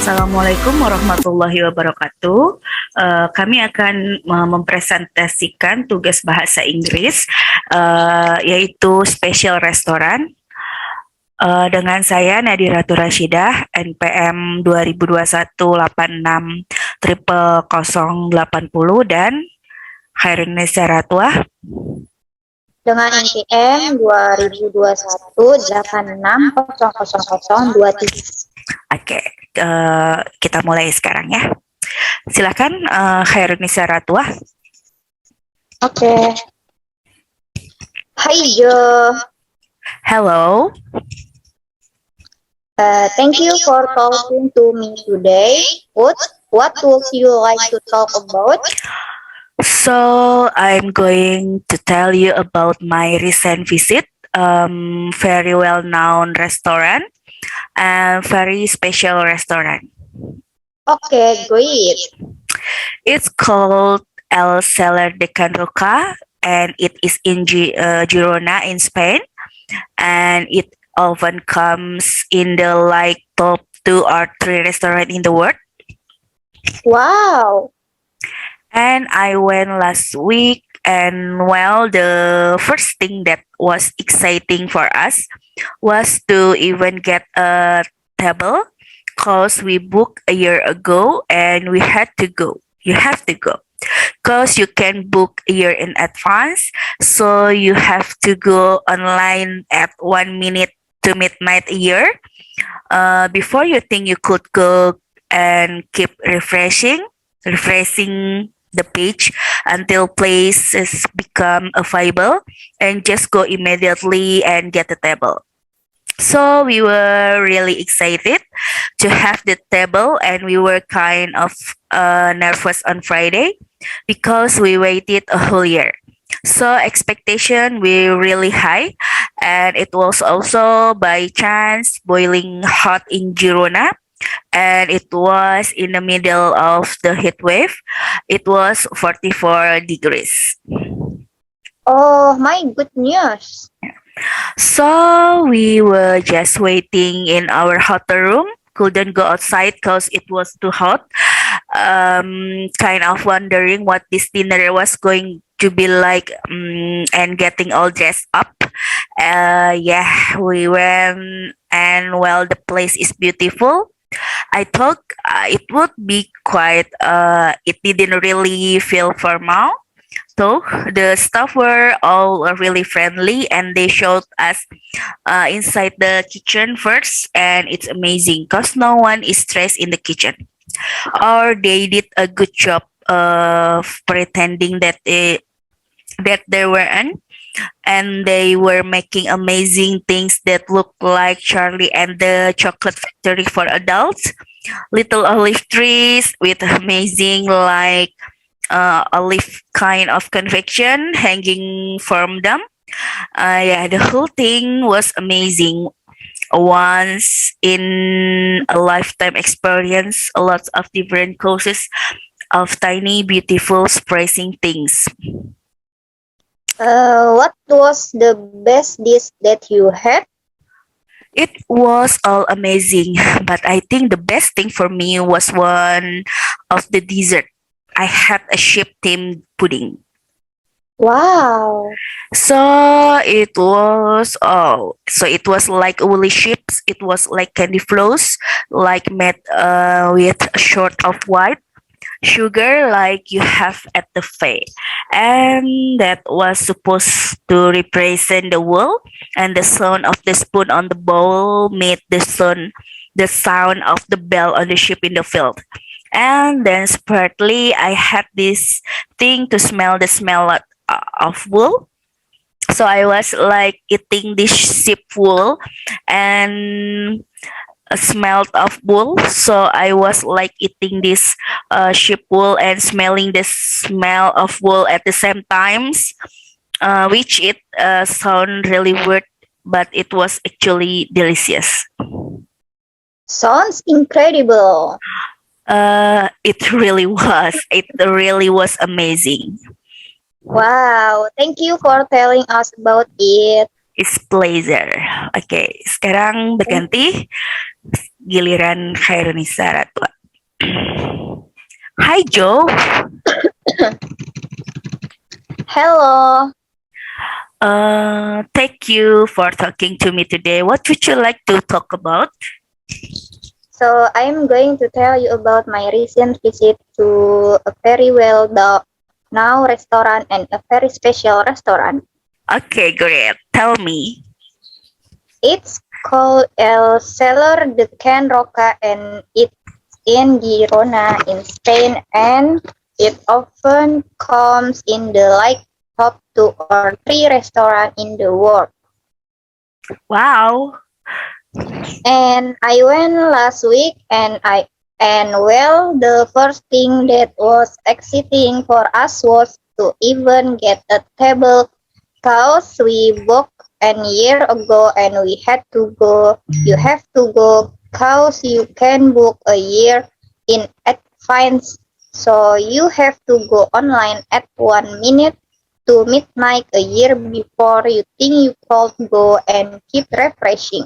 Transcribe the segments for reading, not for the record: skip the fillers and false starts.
Assalamualaikum warahmatullahi wabarakatuh. Kami akan mempresentasikan tugas bahasa Inggris, yaitu Special Restaurant. Dengan saya Nadira Rashidah, NPM 2021-86-080 dan Khairun Nisyaratwah dengan NPM 2021-86-00023. Oke, kita mulai sekarang ya. Silakan Khairun Nisyaratwah. Oke. Hai Jo. Hello. Thank you for talking to me today. What would you like to talk about? So I'm going to tell you about my recent visit, very well-known restaurant, and very special restaurant. Okay, great. It's called El Celler de Can Roca, and it is in Girona in Spain, and it often comes in the top 2 or 3 restaurant in the world. Wow. And I went last week, and well, the first thing that was exciting for us was to even get a table, because we booked a year ago and we had to go. You have to go because you can book a year in advance, so you have to go online at 1 minute to midnight a year before you think you could go, and keep refreshing the page until places become available, and just go immediately and get the table. So we were really excited to have the table, and we were kind of nervous on Friday because we waited a whole year. So expectation were really high, and it was also by chance boiling hot in Girona, and it was in the middle of the heat wave. It was 44 degrees. Oh, my good news. So we were just waiting in our hotel room. Couldn't go outside because it was too hot. Kind of wondering what this dinner was going to be like, and getting all dressed up. Yeah, we went, and well, the place is beautiful. I thought it would be quite, it didn't really feel formal. So the staff were all really friendly, and they showed us inside the kitchen first, and it's amazing because no one is stressed in the kitchen, or they did a good job of pretending that they weren't, and they were making amazing things that looked like Charlie and the Chocolate Factory for adults. Little olive trees with amazing olive kind of confection hanging from them. Yeah, the whole thing was amazing. Once in a lifetime experience, a lot of different causes of tiny, beautiful, surprising things. What was the best dish that you had? It was all amazing, but I think the best thing for me was one of the dessert. I had a sheep-themed pudding. Wow. So it was like woolly chips. It was like candy floss, like made with a sort of white sugar, like you have at the fair, and that was supposed to represent the wool. And the sound of the spoon on the bowl made the sound of the bell on the ship in the field. And then separately, I had this thing to smell the smell of wool. So I was like eating this sheep wool and smelled of wool. So I was like eating this sheep wool and smelling the smell of wool at the same times, which it sound really weird, but it was actually delicious. Sounds incredible. It really was. It really was amazing. Wow, thank you for telling us about it. It's pleasure. Oke, sekarang berganti giliran Khairunisa Ratwa. Hi Joe. Hello. Thank you for talking to me today. What would you like to talk about? So I'm going to tell you about my recent visit to a very well known restaurant and a very special restaurant. Okay, great. Tell me. It's called El Cellar de Can Roca and it's in Girona in Spain and it often comes in the like top 2 or 3 restaurants in the world. Wow. And I went last week and well the first thing that was exciting for us was to even get a table cause we booked a year ago and we had to go you have to go cause you can book a year in advance, so you have to go online at 1 minute to midnight a year before you think you could go and keep refreshing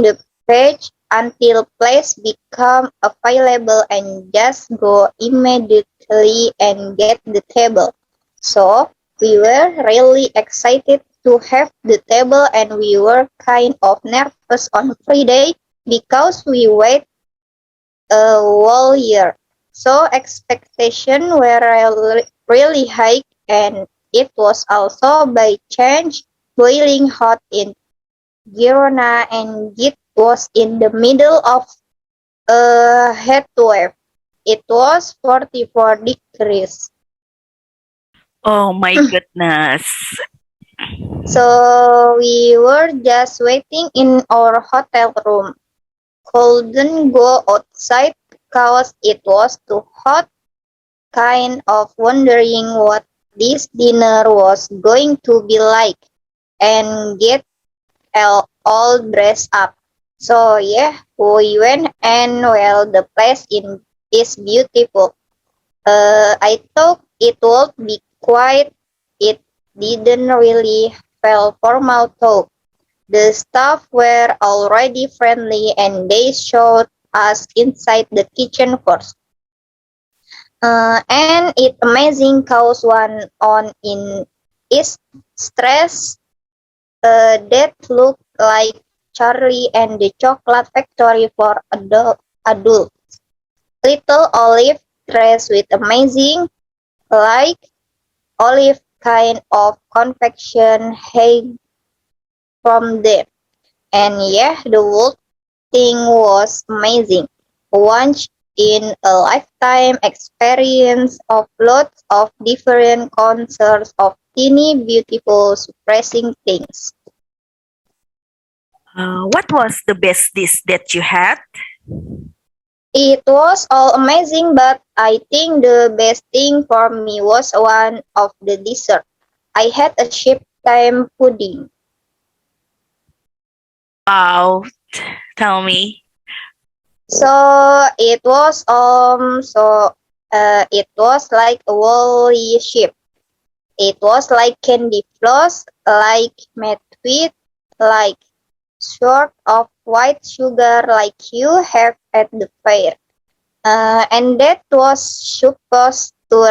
the page until place become available and just go immediately and get the table. So we were really excited to have the table and we were kind of nervous on Friday because we wait a whole year. So expectations were really high and it was also by chance boiling hot in Girona and it was in the middle of a heatwave. It was 44 degrees. Oh my goodness. So we were just waiting in our hotel room. Couldn't go outside because it was too hot. Kind of wondering what this dinner was going to be like and get all dressed up. So yeah, we went and well, the place is beautiful. I thought it would be quiet. It didn't really feel formal though. The staff were already friendly and they showed us inside the kitchen first. And it amazing cause one on in is stress that look like Charlie and the Chocolate Factory for adults. Little Olive dressed with amazing, like olive kind of confection hang from there. And yeah, the whole thing was amazing. Once in a lifetime experience of lots of different concerts of teeny beautiful surprising things. What was the best dish that you had? It was all amazing, but I think the best thing for me was one of the dessert. I had a sheep time pudding. Wow. Tell me. So it was like a woolly sheep. It was like candy floss, like made with like sort of white sugar like you have at the fair. And that was supposed to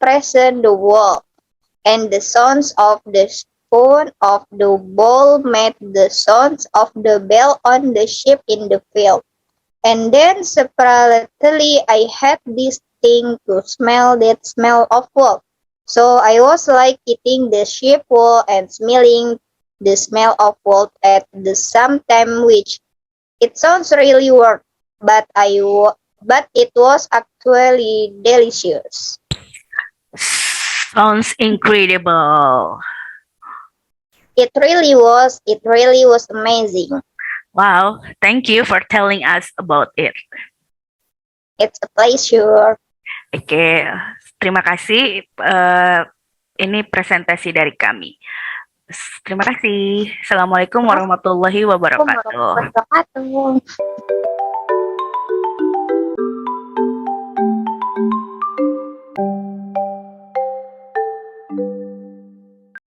represent the world. And the sounds of the spoon of the bowl made the sounds of the bell on the ship in the field. And then separately I had this thing to smell that smell of wool. So I was like eating the sheep wool and smelling the smell of wool at the same time, which it sounds really weird, but but it was actually delicious. Sounds incredible. It really was amazing. Wow. Thank you for telling us about it. It's a pleasure. Oke, terima kasih. Ini presentasi dari kami. Terima kasih. Assalamualaikum warahmatullahi wabarakatuh. Wabarakatuh.